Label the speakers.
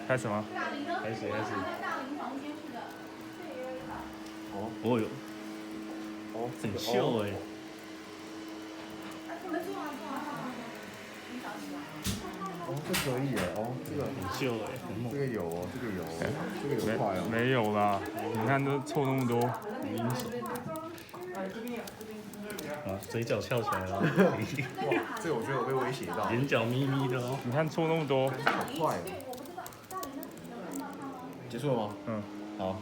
Speaker 1: 开始吗？
Speaker 2: 开始。
Speaker 1: 哦哟，很
Speaker 2: 这个
Speaker 1: 秀哎。
Speaker 2: 这可以耶，这个
Speaker 1: 很秀哎，很猛。
Speaker 2: 这个有哦，这个有快哦。
Speaker 1: 没有啦，你看都凑那么多，
Speaker 2: 很阴手。
Speaker 1: 啊，嘴角翘起来了。
Speaker 2: 哇，这个我觉得我被威胁到。
Speaker 1: 眼角眯眯的哦。你看凑那么多，
Speaker 2: 好快哦。结束了吗？
Speaker 1: 嗯，
Speaker 2: 好。